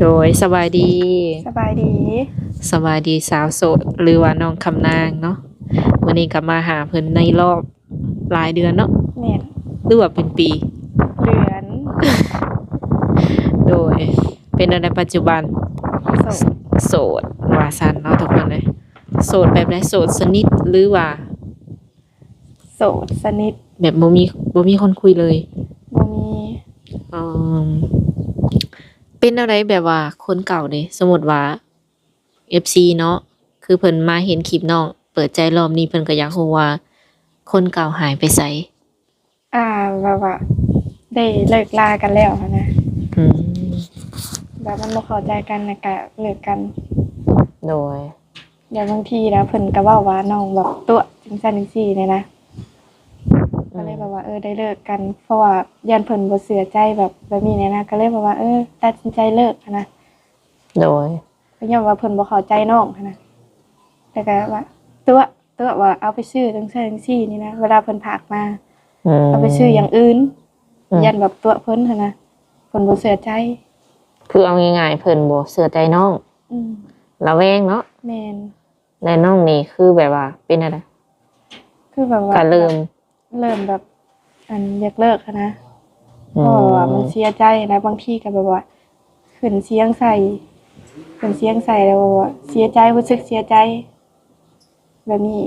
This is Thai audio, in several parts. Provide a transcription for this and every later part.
โดยสบายดีสบายดีสบายดีสาวโสดหรือว่าน้องคำนางเนาะวันนี้ก็มาหาเพิ่นในรอบหลายเดือนเนาะแม่นหรือว่าเป็นปีเดือนโดยเป็นในปัจจุบันโสดโสดว่าซั่นเนาะทุกคนเลยโสดแบบใดโสดสนิทหรือว่าโสดสนิทแบบบ่มีคนคุยเลยบ่มีอืมเป็นอะไรแบบว่าคนเก่าเด้สมมุติว่า FC เนาะคือเพิ่นมาเห็นคลิปน้องเปิดใจรอบนี้เพิ่นก็อยากรู้ว่าคนเก่าหายไปไสอ่าแบบว่าได้เลิกลากันแล้วหั้นนะอืมแบบมันบ่เข้าใจกันแล้วก็เลิกกันโดยเดี๋ยวบางทีนะเพิ่นก็เว้าว่าน้องแบบตัวจังซั่นจังซี่เนี่ยนะก็เลยแบบว่าได้เลิกกันเพราะว่าย้านเพิ่นบ่เชื่อใจแบบนี้เนี่ยนะก็เลยแบบว่าตัดสินใจเลิกหั้นนะโดยก็ย้อนว่าเพิ่นบ่เข้าใจน้องหั้นนะแต่ก็ว่าตัวตัวว่าเอาไปซื้อจังซั่นจังซี่นี่นะเวลาเพิ่นพากมาเอาไปซื้ออย่างอื่นยันแบบตัวเพิ่นหั่นนะเพิ่นบ่เชื่อใจคือเอาง่ายๆเพิ่นบ่เชื่อใจน้องอืมระแวงเนาะแม่นและน้องนี่คือแบบว่าเป็นอะไรคือแบบว่าก็เริ่มแบบอยากเลิกหั้นนะเพอืราะว่ามันมเสียใจนะบางทีก็แบบว่าขึ้นเสียงใส่แล้วแบบว่าเสียใจรู้สึกเสียใจแบบนี้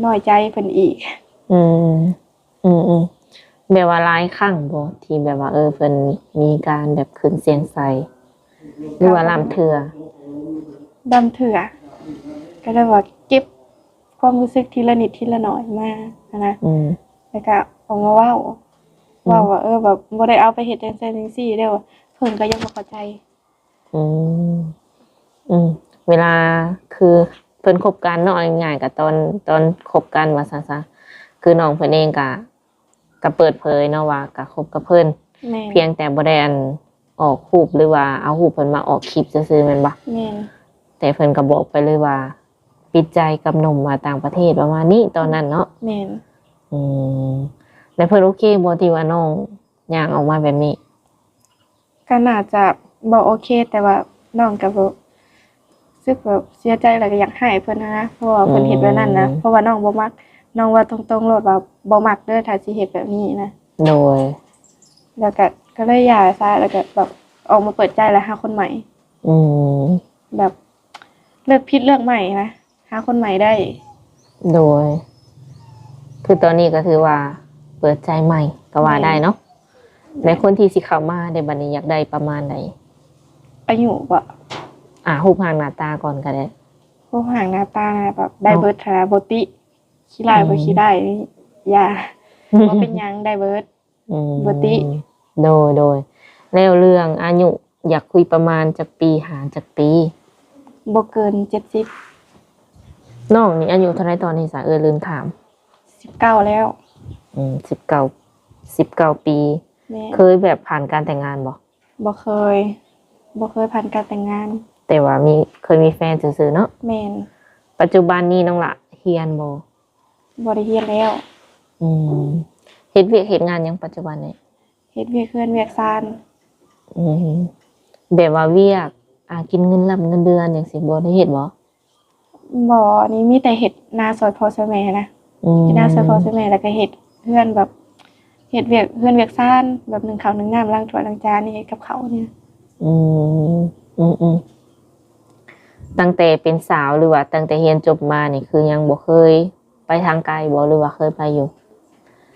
น้อยใจเพิ่นอีกอืมอืมแบบว่าหลายครั้งบ่ที่แบบว่าเพิ่นมีการแบบขึ้นเสียงใส่หรือว่าลำเทื่อดำเถื่อก็เลยว่าเก็บความรู้สึกทีละนิดทีละหน่อยมาหั้นนะอืมแล้วก็เอามาเว้าว่าแบบบ่ได้เอาไปเฮ็ดจังซั่นจังซี่เด้อเพิ่นก็ยังบ่เข้าใจอืมอืมเวลาคือเพิ่นคบกันเนาะเอาง่ายๆก็ตอนคบกันว่าซั่นซะคือน้องเพิ่นเองก็เปิดเผยเนาะว่าก็คบกับเพิ่นแม่นเพียงแต่บ่ได้ออกรูปหรือว่าเอารูปเพิ่นมาออกคลิปซื่อๆแม่นบ่แม่นแต่เพิ่นก็บอกไปเลยว่าปิดใจกับหนุ่มมาต่างประเทศประมาณนี้ตอนนั้นเนาะแม่น อืมแล้วเพิ่นโอเคบ่ที่ว่าน้องย่างออกมาแบบนี้ก็น่าจะบ่โอเคแต่ว่าน้องก็บ่รู้สึกแบบเสียใจแล้วก็อยากให้เพิ่นนะเพราะว่าเพิ่นเฮ็ดแบบนั้นนะเพราะว่าน้องบ่มักน้องว่าตรงๆโลดว่าบ่มักเด้อถ้าสิเฮ็ดแบบนี้นะโดยแล้วก็เลยหย่าซะแล้วก็แบบออกมาเปิดใจแล้วหาคนใหม่อืมแบบเลือกผิดเลือกใหม่นะหาคนใหม่ได้โดยคือตอนนี้ก็ถือว่าเปิดใจใหม่ก็ว่าแม่นได้เนาะในคนที่สิเข้ามาในบัดนี้อยากได้ประมาณใดอายุบ่รูปร่างหน้าตาก่อนก็ได้ผู้ห่างหน้าตาแบบได้เบิดหั้นนะบ่ติขี้ร้ายบ่อืมขี้ได้นี่อย่าบ่เป็นหยังได้เบิดอืบ่ติมโดยแล้วเรื่องอายุอยากคุยประมาณจักปีห่างจักปีบ่เกิน70 น้องนี่อายุเท่าไรตอนนี้ซะลืมถาม19แล้ว19ปีแม่นเคยแบบผ่านการแต่งงานบ่บ่เคยผ่านการแต่งงานแต่ว่าเคยมีแฟนซื่อๆเนาะแม่นปัจจุบันนี้น้องละเฮียนบ่บ่ได้เรียนแล้วอืมเฮ็ดเวียกเฮ็ดงานหยังปัจจุบันนี้เฮ็ดเวียกเรือนเวียกซาน อืมแบบว่าเวียกกินเงินรับเงินเดือนจังซี่บ่ได้เฮ็ดบ่บ่อันนี้มีแต่เฮ็ดนาซอยพ่อซอยแม่นะอืเฮ็ดนาซอยพ่อซอยมแม่แล้วก็เฮ็ดเรือนแบบเฮ็ดเวียกเรือนเวียกซานแบบนึ่งข้าวนึ่งน้ำล้างถ้วยล้างจานนี่เฮ็ดกับข้าวเนี่ยอืมอืมตั้งแต่เป็นสาวหรือว่าตั้งแต่เรียนจบมานี่คือยังบ่เคยไปทางไกลบ่หรือว่าเคยไปอยู่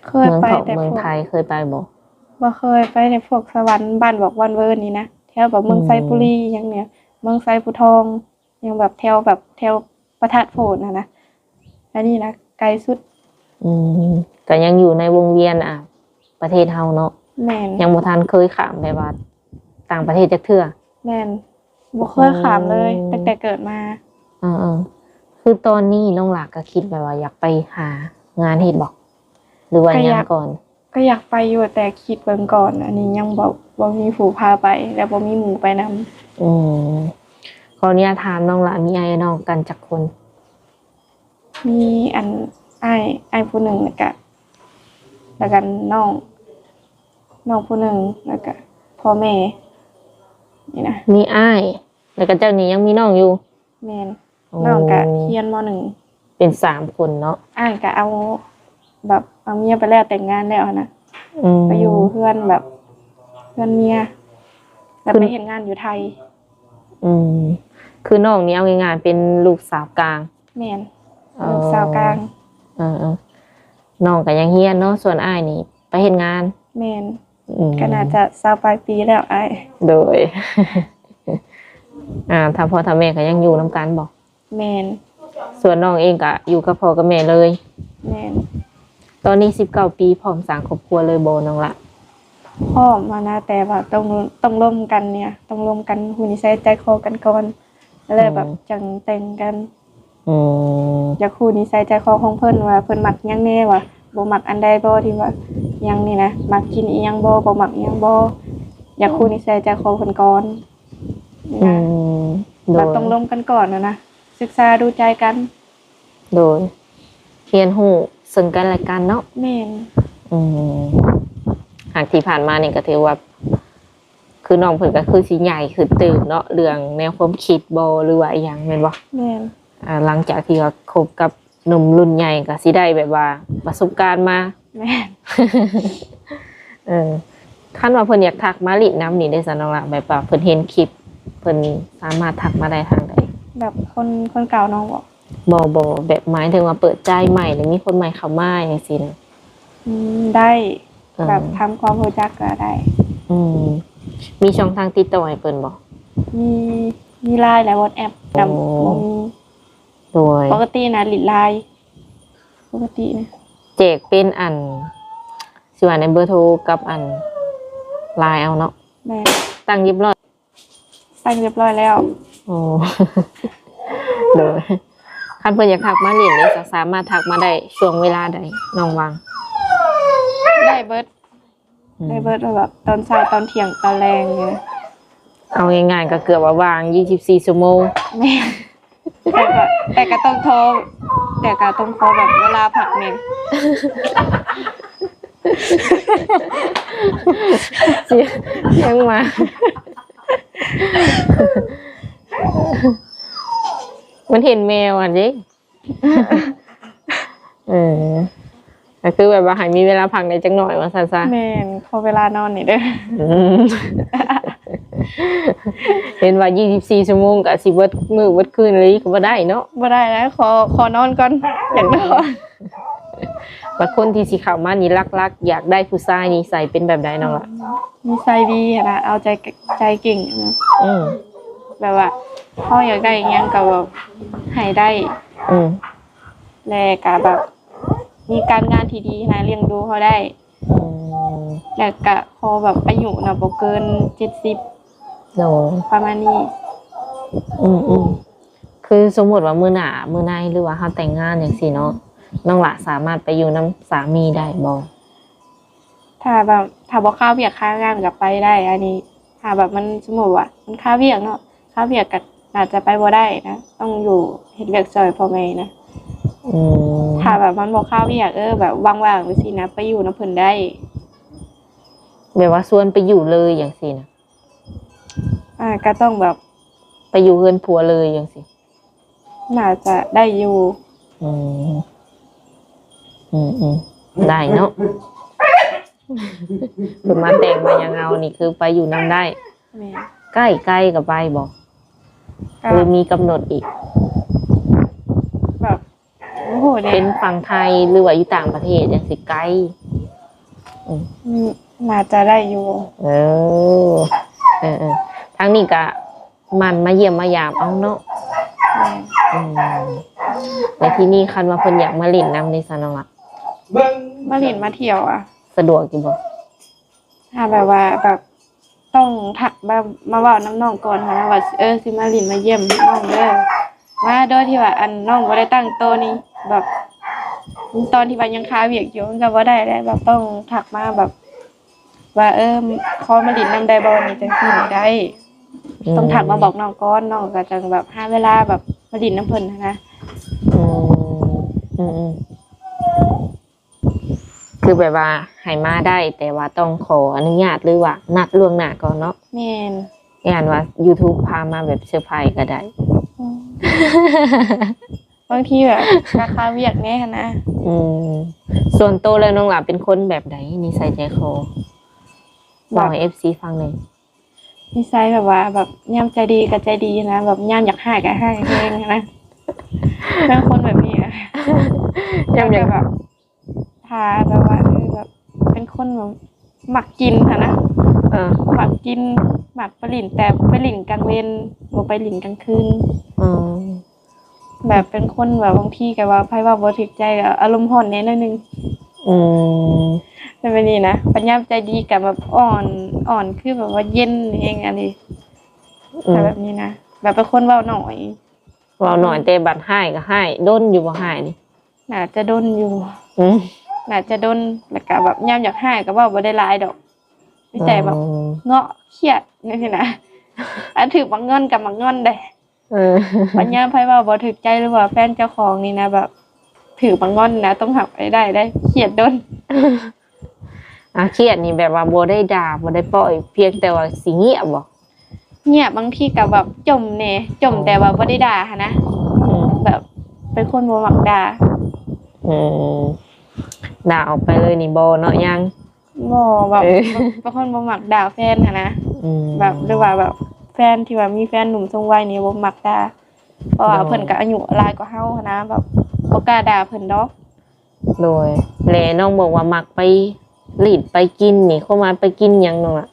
เคยไปแต่เมืองพวกไทยเคยไปบ่บ่เคยไปแต่พวกสวรรค์บ้านบอกวันเวิร์นนี่นะแถวแบบอืเมืองไซบุรีมหยังเนี่ยเมืองไซภูทองหยังแบบแถวพระธาตุโพนน่ะนะอันนี้นะไกลสุดอืมก็ยังอยู่ในวงเวียนประเทศเฮาเนาะแม่นยังบ่ทันเคยข้ามไปว่าต่างประเทศจักเทื่อแม่นบ่เคอืยข้ามเลยตั้งแต่มเกิดมา เออคือตอนนี้น้องหลากก็คิดแบบว่าอยากไปหางานเฮ็ดบ่หรือว่าก็อยากยังก่อนอยากไปอยู่แต่คิดเบิ่งก่อนอันนี้ยังบ่มีผู้พาไปและบ่มีหมู่ไปนำอืมขออนุญาตถามน้องหลามีอ้ายน้องกันจักคนมีอันอ้ายผู้หนึ่งแล้วก็น้องผู้หนึ่งแล้วก็พ่อแม่ นี่นะ มีอ้ายแล้วก็เจ้านี้ยังมีน้องอยู่ แม่นน้องก็เรียนม.1เป็น3คนเนาะอ้ายก็เอาแบบเอาเมียไปแล้วแต่งงานแล้วนะไปอยู่เพื่อนแบบเพื่อนเมียแบบไปเฮ็ดงานอยู่ไทยคือน้องนี้เอาง่ายๆเป็นลูกสาวกลางแม่นลูกสาวกลางน้องก็ยังเฮียนเนาะส่วนอ้ายนี่ไปเฮ็ดงานแม่นก็น่าจะ20ปลายปีแล้วอ้ายโดย ถ้าพ่อถ้าแม่ก็ยังอยู่นำกันบ่แม่นส่วนน้องเองก็อยู่กับพ่อกับแม่เลยแม่นตอนนี้19ปีพร้อมสร้างครอบครัวเลยบ่น้องละพร้อมมานะแต่ว่าต้องร่วมกันเนี่ยต้องร่วมกันหูนิสัยใจคอกันก่อนแล้วแบบจังแต่งกันอยากฮู้นิสัยใจคอของเพิ่นว่าเพิ่นมักหยังแน่ว่าบ่มักอันใดบ่ที่ว่าหยังนี่นะมักกินอีหยังบ่มักอีหยังบ่อยากฮู้นิสัยใจคอเพิ่นก่อนนี่นะแบบต้องร่วมกันก่อนนะศึกษาดูใจกันโดยเรียนรู้ซึ่งกันและกันเนาะแม่นหากที่ผ่านมานี่ก็ถือว่าคือน้องเพิ่นก็คือสิใหญ่คือตื่นเนาะเรื่องแนวความคิดบ่หรือว่าอีหยังแม่นบ่แม่นหลังจากที่ว่าคบกับหนุ่มรุ่นใหญ่ก็สิได้แบบว่าประสบการณ์มาแม่นคันว่าเพิ่นอยากทักมาลิน้ำนี่ได้ซะน้องล่ะแบบว่าเพิ่นเห็นคลิปเพิ่นสามารถทักมาได้ทางใดแบบคนเก่าน้องบ่แบบหมายถึงว่าเปิดใจใหม่หรือมีคนใหม่เข้ามาจังซี่นะได้แบบทำความรู้จักก็ได้มีช่องทางติดต่อให้เพิ่นบ่มี LINE และ WhatsApp กับบ่มีโดยปกตินะลิด LINE ปกตินะแจกเป็นอันสิว่าในเบอร์โทรกับอัน LINE เอาเนาะแม่ตั้งเรียบร้อยแล้วโอ้โดยคันเพิ่นอยากทักมาเล่นนี่จะสามารถทักมาได้ช่วงเวลาใดน้องวางได้เบิดแบบตอนเช้าตอนเที่ยงตอนแลงเนี่ยเอาง่ายๆก็เกือบว่าวาง24ชั่วโมงแม่แต่ก็ต้องโทรแบบเวลาพักเมมเสียงมามันเห็นแมวอ่ะจิก็คือแบบว่าให้มีเวลาพักในจังหน่อยว่าซั่นๆแม่นขอเวลานอนนี่เด้อเห็นว่า24ชั่วโมงก็สิเบิดมื้อเบิดคืนเลยก็บ่ได้เนาะบ่ได้แล้วขอนอนก่อนอยากนอนบางคนที่สิเข้ามานี่รักๆอยากได้ผู้ชายนิสัยเป็นแบบใดน้องล่ะนิสัยดีนะเอาใจเก่งนะแบบว่าเฮาอยากได้อิหยังก็แบบให้ได้แล้วก็แบบมีการงานที่ดีนะเลี้ยงดูเขาได้แล้วก็พอแบบอายุน่ะบ่เกิน70ประมาณนี้คือสมมุติว่ามื้อหน้ามื้อในหรือว่าเฮาแต่งงานจังซี่เนาะน้องหละสามารถไปอยู่นํสามีได้บ่ถ้าบ่ค่าเวียกค่างานก็ไปได้อันนี้ถ้าแบบมันสมมุติว่ามันค่าเวียกเนาะค่าเวียกก็อาจจะไปบ่ได้นะต้องอยู่เฮ็ดเวียกช่วยพ่อแม่นะถ้าแบบมันบ่ค่าเวียกแบบว่างๆจังซี่นะไปอยู่นำเพิ่นได้แบบว่าชวนไปอยู่เลยจังซี่นะก็ต้องแบบไปอยู่เฮือนผัวเลยจังซี่น่าจะได้อยู่ได้เนาะเพิ่นมาแต่งมายังเอานี่คือไปอยู่นำได้ใกล้ๆก็ไปบ่หรือมีกำหนดอีกแบบโอ้โหเป็นฝั่งไทยหรือว่าอยู่ต่างประเทศจังสิไกลน่าจะได้อยู่ทั้งนี้ก็มันมาเยี่ยมมายามเอาเนาะในที่นี่คันว่าเพิ่นอยากมาเล่นน้ำในซะน้องล่ะมาเล่นมาเที่ยวสะดวกอยู่บ่ถ้าแบบว่าแบบต้องทักมาเว้าน้ำน้องก่อนค่ะว่าสิมาเล่นมาเยี่ยมน้องเด้อมาโดยที่ว่าอันน้องบ่ได้ตั้งโตนี่แบบตอนที่ว่ายังค้าเวียกอยู่ก็บ่ได้แบบต้องทักมาแบบว่าขอมาเล่นน้ำได้บ่นี่จังซี่ได้ต้องทักมาบอกน้องก่อนน้องก็จังแบบหาเวลาแบบมาเล่นน้ำเพิ่นนะคือแบบว่าให้มาได้แต่ว่าต้องขออนุญาตหรือว่านัดล่วงหน้าก่อนเนาะแม่น ย่านว่า YouTube พามาแบบเซอร์ไพรส์ก็ได้ บางทีแบบราคาเวียกแน่นะ อืมส่วนตัวแล้วน้องหลาเป็นคนแบบไหนนิสัยใจคอบอกให้ FC ฟังหน่อย นิสัยแบบว่าแบบย่ำใจดีกับใจดีนะแบบย่ำอยากให้กับให้เองนะเป็นคนแบบนี้อะ ย่ำอยาก แบบพาแบบว่าแบบเป็นคนแบบหมักกินค่ะนะ หมักกินหมักไปหลินแต่ไปหลินกลางเวนบ่ไปหลินกลางคืน อ๋อ แบบเป็นคนแบบบางทีก็ว่าไผว่าบ่ถูกใจก็อารมณ์ร้อนแหน่หน่อยนึง อืม เป็นแบบนี้นะปัญญามใจดีกับแบบอ่อนคือแบบว่าเย็นเองอันนี้แต่แบบนี้นะแบบเป็นคนเว้าหน่อย เว้าหน่อยแต่บัดให้ก็ให้ด้นอยู่บ่ให้นี่ น่าจะด้นอยู่ อืม น่าจะด้นแล้วก็แบบยามอยากให้ก็เว้าบ่ได้หลายดอกไม่ใจแบบเงาะเครียดนี่สินะอันถือบักงอนกับบักงอนได้ ปัญญาไพ่ว่าบ่ถูกใจหรือว่าแฟนเจ้าของนี่นะแบบถือบางงอนนะต้องหักไปได้เขียดด้น เครียดนี่แบบว่าบ่ได้ด่าบ่ได้ปล่อยเพียงแต่ว่าสิเงียบบ่ เงียบบางทีกับแบบจมเน่จมแต่ว่าบ่ได้ด่าค่ะนะ อืม แบบเป็นคนบ่มักด่า อืมด่าออกไปเลยนี่บ่เนาะยัง บ่แบบเป็นคนบ่มักด่าแฟนค่ะนะ อืม แบบหรือว่าแบบแฟนที่ว่ามีแฟนหนุ่มทรงวัยนี่บ่มักด่าเพราะว่าเพิ่นก็อายุหลายกว่าเฮาค่ะนะแบบบ่กล้าด่าเพิ่นดอก โดยแลน้องบอกว่ามักไปรีดไปกินนี่เข้ามาไปกินหยังน้องล่ะ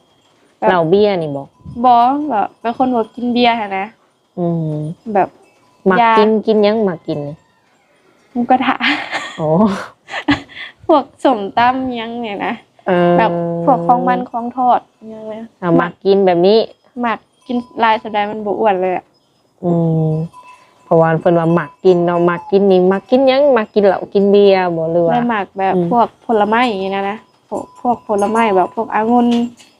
เหล้าเบียร์นี่บ่ บ่แบบเป็นคนบ่กินเบียร์ค่ะนะ อืม แบบ มักกินหยังมักกินนี่ หมูกระทะ โอ้ พวกสมตำยังเนี่ยนะแบบพวกของมันของทอดยังเลย มักกินแบบนี้ หมักกินลายสดายมันบ่อ้วนเลยอ่ะ อืมเพราะว่าเพิ่นว่ามักกินเนาะมักกินนี่มักกินหยังมักกินเหล้ากินเบียร์บ่หรือว่า ไม่หมักแบบพวกผลไม้อย่างนี้นะพวกผลไม้แบบพวกองุ่น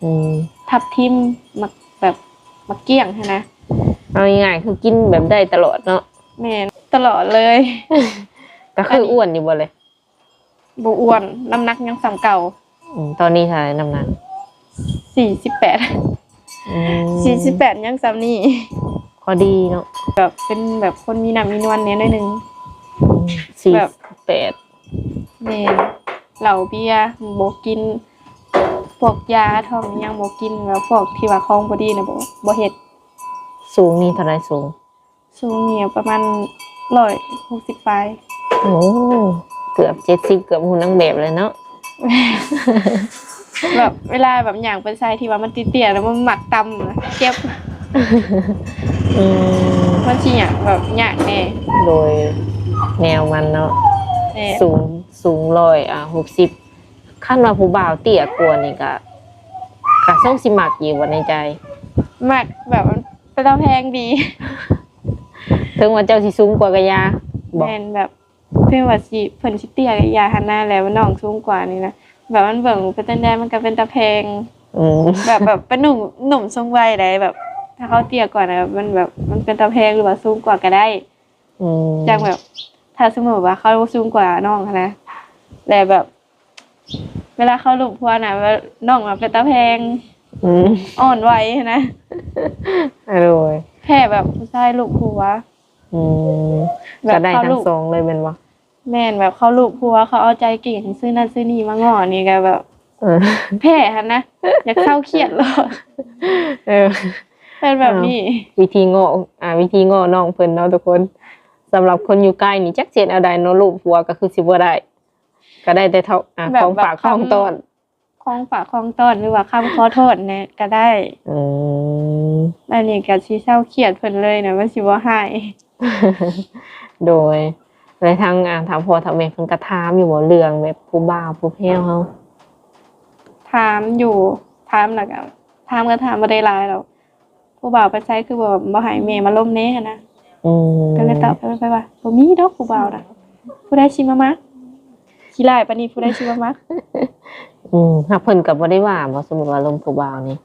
อืม ทับทิมหมักแบบหมักเกี้ยงใช่นะ เอาง่ายๆคือกินแบบได้ตลอดเนาะ แม่นตลอดเลย ก็คืออ้วนอยู่บ่เลย บ่อ้วนน้ำหนักยังสำเก่า ตอนนี้เท่าไหร่น้ำหนัก 48 48ยังซ้ำนี่ พอดีเนาะ แบบเป็นแบบคนมีน้ำมีนวลเนี่ยหน่อยนึง แบบ 48 แม่นเหล้าเบียร์บ่กิน พวกยาท้องยังบ่กินแล้วพวกที่ว่าของบ่ดีน่ะบ่เฮ็ด สูงนี่เท่าไหร่สูง สูงเนี่ยประมาณ160ปลาย โอ้เกือบ70เกือบหุ่นนางแบบเลยเนาะ แบบเวลาแบบอย่างเป็นไซที่ว่ามันเตี้ยๆแล้วมันหมักตำนะเจ็บ อืม มันสิหยังแบบยากแน่ โดยแนวมันเนาะ แน่ สูง60ขั้นว่าผู้บ่าวเตี้ยกว่านี่ก็ส่งสิมักอยู่บ่ในใจ หมักแบบมันเป็นตาแพงดี ถึงว่าเจ้าสิสูงกว่ากะยาบอก แม่นแบบเพิ่นว่าสิเพิ่นสิเตี้ยกับยาหันหน้าแล้วน้องสูงกว่านี่นะแบบมันเบิ่งเป็นจังได๋มันก็เป็นตาแพง อืม แบบเป็นหนุ่มทรงวัยได้แบบ ถ้าเขาเตี้ยกว่านะมันแบบมันเป็นตาแพงหรือว่าสูงกว่าก็ได้ อืม จังแบบ ถ้าสมมติว่าเขาสูงกว่าน้องนะแต่แบบ เวลาเขาลูกพัวนะว่าน้องเป็นตาแพง อืม อ่อนไหวนะ อร่อย แค่แบบผู้ชายลูกผัว อืม แบบ ก็ได้ เขา ทั้ ลู ง ก สองเลยเป็นวะ แม่นแบบเขาลูกผัวเขาเอาใจเก่งซื้อนั่นซื้อนี่มาง้อนี่ก็แบบ เออ แพ้หันนะอยากเศร้าเครียดเลย เออ เป็นแบบนี้ วิธีง้อวิธีง้อน้องเพิ่นเนาะทุกคนสำหรับคนอยู่ใกล้นี่จักเจ็ดเอาใดเนาะลูกผัวก็คือสิบ่ได้ ก็ได้แต่เท่าของฝากของต้อน ของฝากของต้อนหรือว่าคำขอโทษเนี่ยก็ได้ อืม อันนี้ก็สิเศร้าเครียดเพิ่นเลยนะมันสิบ่ให้ โดยในทางถามพ่อถามแม่เพิ่นก็ถามอยู่บ่เรื่องแบบผู้บ่าวผู้แพ้วเฮา ถามอยู่ถามแล้วก็ถามก็ถามบ่ได้หลายหรอกผู้บ่าวไปใช้คือบ่ให้แม่มาล้มเน่หันนะ อืม ก็เลยตอบไปว่าบ่มีดอกผู้บ่าวน่ะผู้ใดสิมามักขี้ร้ายปานนี้ผู้ใดสิมามัก หากเพิ่นก็บ่ได้ว่าบ่สมมุติว่าลมผู้บ่าวนี่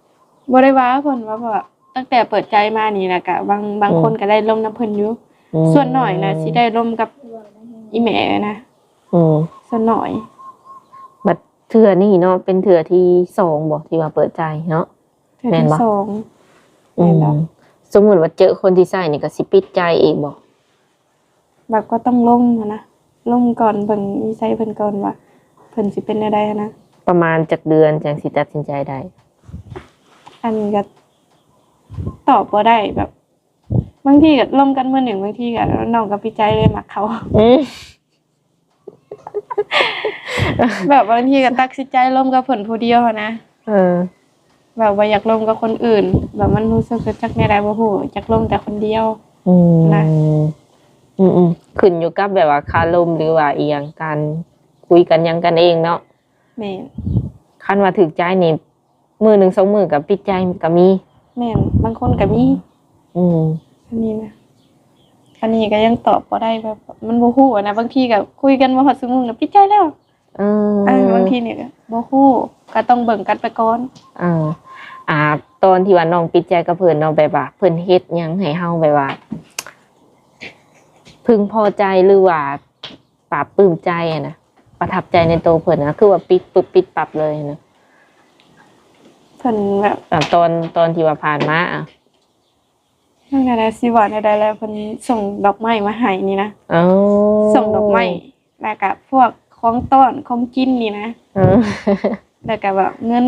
บ่ได้ว่าเพิ่นว่าเพราะว่าตั้งแต่เปิดใจมานี่นะก็บางคนก็ได้ร่มน้ำเพิ่นอยู่ส่วนหน่อยนะสิได้ร่มกับอีแม่นะส่วนหน่อย บัดเทื่อนี่เนาะเป็นเทื่อที่2บ่ที่ว่าเปิดใจเนาะ เทื่อที่สอง อื แม่น ม บ่ สมมุติว่าเจอคนที่ใช่นี่ก็สิปิดใจอีกบ่ แบบก็ต้องลงอะนะลงก่อนเบิ่งนิสัยเพิ่นก่อนว่าเพิ่นสิเป็นแนวใดอะนะ ประมาณจักเดือนจังสิตัดสินใจได้ อันนี้ก็ตอบบ่ได้แบบ บางทีก็ล่มกันมื้อหนึ่งบางทีก็น้องก็ปิดใจเลยมักเขา อืม แบบบางทีก็ตัดสินใจล่มกับเพิ่นผู้เดียวอะนะ เออ แบบว่าอยากล่มกับคนอื่น แบบมันรู้สึกจักแนวใดบ่ฮู้อยากล่มแต่คนเดียว อืม นะ อืมขึ้นอยู่กับแบบว่าคารมหรือว่าอีหยังการคุยกันหยังกันเองเนาะ แม่น คันว่าถึกใจนี่มือหนึ่งสองมือกับปิดใจก็มี แม่นบางคนก็มี อืม อันนี้นะอันนี้ก็ยังตอบบ่ได้แบบมันบ่ฮู้อะนะบางทีก็คุยกันบ่ฮอดชั่วโมงก็ปิดใจแล้ว เออ บางทีเนี่ยก็บ่ฮู้ก็ต้องเบิ่งกันไปก่อน เออตอนที่ว่าน้องปิดใจกับเพิ่นเนาะแบบว่าเพิ่นเฮ็ดหยังให้เฮาแบบว่า พึงพอใจหรือว่าปลาบปลื้มใจอะนะประทับใจในตัวเพิ่นนะคือว่าปิดปึ๊บปิดปับเลยนะ เพิ่นแบบ ตอนที่ว่าผ่านมาอ่ะ นั่นแหละสิว่าได้แล้วเพิ่นส่งดอกไม้มาให้นี่นะ อ๋อ ส่งดอกไม้แล้วก็พวกของต้อนของกินนี่นะ เออ แล้วก็แบบเงิ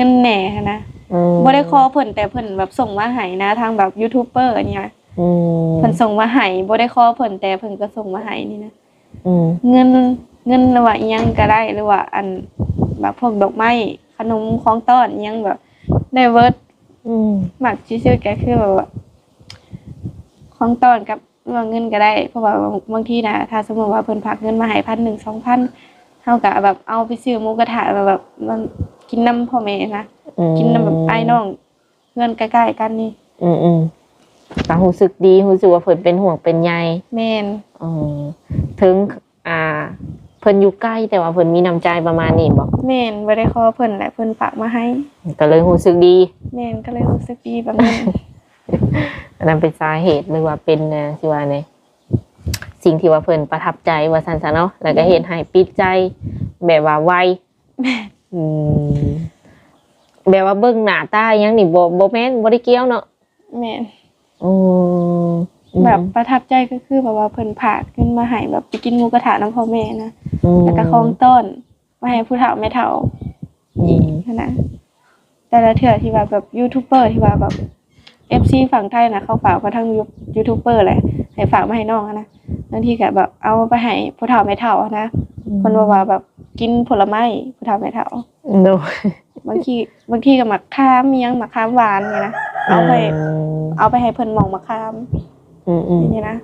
นแหน่หั้นนะ อืม บ่ได้ขอเพิ่นแต่เพิ่นแบบส่งมาให้นะทางแบบยูทูบเบอร์อันเนี้ย อืม เพิ่นส่งมาให้บ่ได้ขอเพิ่นแต่เพิ่นก็ส่งมาให้นี่นะ อืม เงินหรือว่าอีหยังก็ได้หรือว่าอันแบบพวกดอกไม้ขนมของต้อนอีหยังแบบได้เวิร์ด อืม มักที่สุดก็คือแบบว่าของต้อนกับเรื่องเงินก็ได้ เพราะว่าบางทีนะถ้าสมมติว่าเพิ่นฝากเงินมาให้1,000 2,000เฮาก็แบบเอาไปซื้อหมูกระทะแบบมันกินน้ำพ่อแม่นะ กินน้ำแบบไอ้น้องเพื่อนใกล้ๆกันนี่ อืมก็รู้สึกดีรู้สึกว่าเพิ่นเป็นห่วงเป็นใย แม่น อ๋อถึงเพิ่นอยู่ใกล้แต่ว่าเพิ่นมีน้ำใจประมาณนี้บ่ แม่นบ่ได้ขอเพิ่นแหละเพิ่นฝากมาให้ ก็เลยรู้สึกดี แม่นก็เลยรู้สึกดีแบบนั้น อันนั้นเป็นสาเหตุหรือว่าเป็นสิว่าไงสิ่งที่ว่าเพิ่นประทับใจว่าซั่นซะเนาะแล้วก็เฮ็ดให้ปิดใจแบบว่าไวอืมแบบว่าเบิ่งหน้าตาอิหยังนี่บ่แม่นบ่ได้เกี่ยวเนาะ แม่น อืม แบบประทับใจก็คือแบบว่าเพิ่นฝากเงินมาให้แบบไปกินหมูกระทะน้ำพ่อแม่นะแล้วก็ของต้นมาให้ผู้เฒ่าแม่เฒ่า อืม นั่นนะแต่ละเทื่อที่ว่าแบบยูทูบเบอร์ที่ว่าแบบ FC ฝั่งไทยนะเขาฝากมาทางยูทูบเบอร์แหละให้ฝากมาให้น้องอะนะบางทีก็แบบเอาไปให้ผู้เฒ่าแม่เฒ่าอะนะเพิ่นว่าแบบกินผลไม้ผู้เฒ่าแม่เฒ่า โด บางทีก็หมักข้ามมีหยังหมักข้ามหวานนี่นะเอาไปให้เพิ่นหมองมะขาม อืม นี่นะ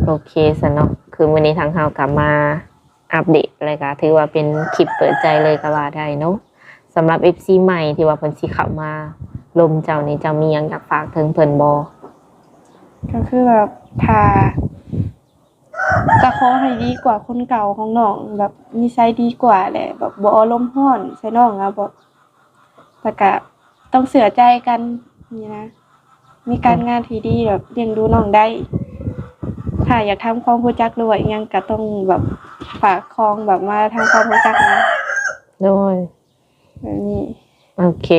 โอเคซะเนาะคือวันนี้ทางเฮากลับมาอัปเดตอะไรก็ถือว่าเป็นคลิปเปิดใจเลยก็ว่าได้เนาะสำหรับ FC ใหม่ที่ว่าเพิ่นสิเข้ามาลมเจ้านี่เจ้ามีหยังอยากฝากถึงเพิ่นบ่ ก็คือแบบถ้าก็ขอให้ดีกว่าคนเก่าของน้องแบบนิสัยดีกว่าแหละแบบบ่อารมณ์ร้อนใส่น้องอะแบบแล้วก็ต้องเชื่อใจกันนี่นะมีการงานที่ดีแบบเลี้ยงดูน้องได้ ถ้าอยากทำความรู้จักหรือว่าอิหยังก็ต้องแบบฝากคองแบบมาทำความรู้จักนะ โดย แบบนี้ โอเค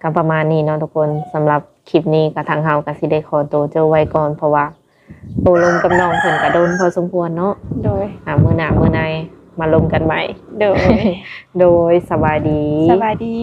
ก็ประมาณนี้เนาะทุกคนสำหรับคลิปนี้ก็ทางเฮาก็สิได้ขอตัวเจ้าไว้ก่อนเพราะว่าโตลมกับน้องเพิ่นก็โดนพอสมควรเนาะ โดย มื้อหน้ามื้อในมาลมกันใหม่ โดย โดยสบายดี สบายดี